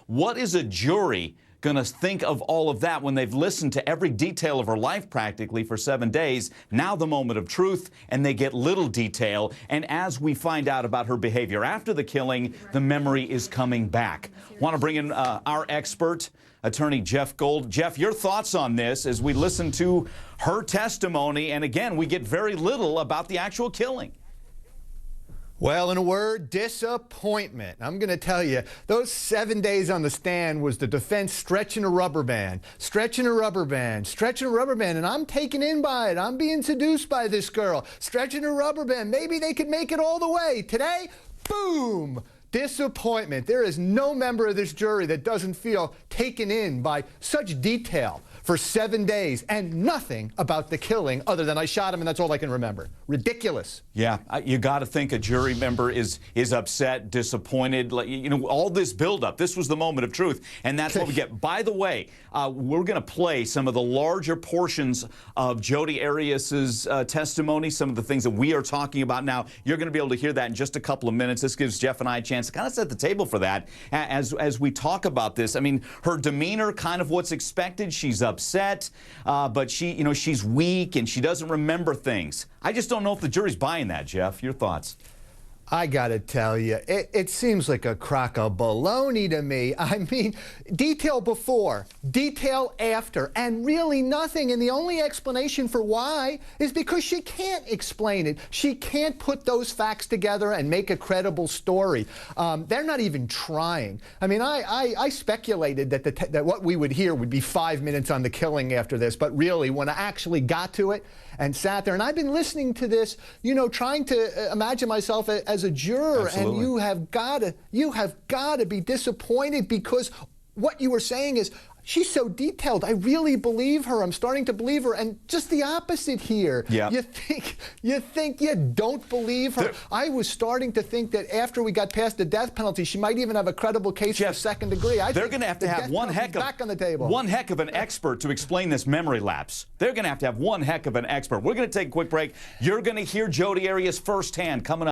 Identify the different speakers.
Speaker 1: What is a jury going to think of all of that when they've listened to every detail of her life practically for 7 days? Now the moment of truth, and they get little detail. And as we find out about her behavior after the killing, the memory is coming back. Want to bring in our expert, attorney Jeff Gold. Jeff, your thoughts on this as we listen to her testimony, and again, we get very little about the actual killing.
Speaker 2: Well, in a word, disappointment. I'm going to tell you, those 7 days on the stand was the defense stretching a rubber band, stretching a rubber band, stretching a rubber band, and I'm taken in by it. I'm being seduced by this girl, stretching a rubber band. Maybe they could make it all the way. Today, boom, disappointment. There is no member of this jury that doesn't feel taken in by such detail for 7 days and nothing about the killing other than I shot him and that's all I can remember. Ridiculous. Yeah,
Speaker 1: you got to think a jury member is upset, disappointed. You know, all this buildup. This was the moment of truth, and that's what we get. By the way, we're going to play some of the larger portions of Jodi Arias's testimony, some of the things that we are talking about now. You're going to be able to hear that in just a couple of minutes. This gives Jeff and I a chance to kind of set the table for that as we talk about this. I mean, her demeanor, kind of what's expected. She's upset, but she's weak and she doesn't remember things. I just don't know if the jury's buying that, Jeff. Your thoughts?
Speaker 2: I gotta tell you, it seems like a crock of baloney to me. I mean, detail before, detail after, and really nothing. And the only explanation for why is because she can't explain it. She can't put those facts together and make a credible story. They're not even trying. I mean, I speculated that what we would hear would be 5 minutes on the killing after this, but really, when I actually got to it and sat there, and I've been listening to this, you know, trying to imagine myself as a juror. Absolutely. And you have got to be disappointed because what you were saying is she's so detailed. I really believe her. I'm starting to believe her, and just the opposite here. Yeah. You think you don't believe her. I was starting to think that after we got past the death penalty, she might even have a credible case for second degree.
Speaker 1: They're going to have to have one heck of an expert to explain this memory lapse. They're going to have one heck of an expert. We're going to take a quick break. You're going to hear Jodi Arias firsthand coming up.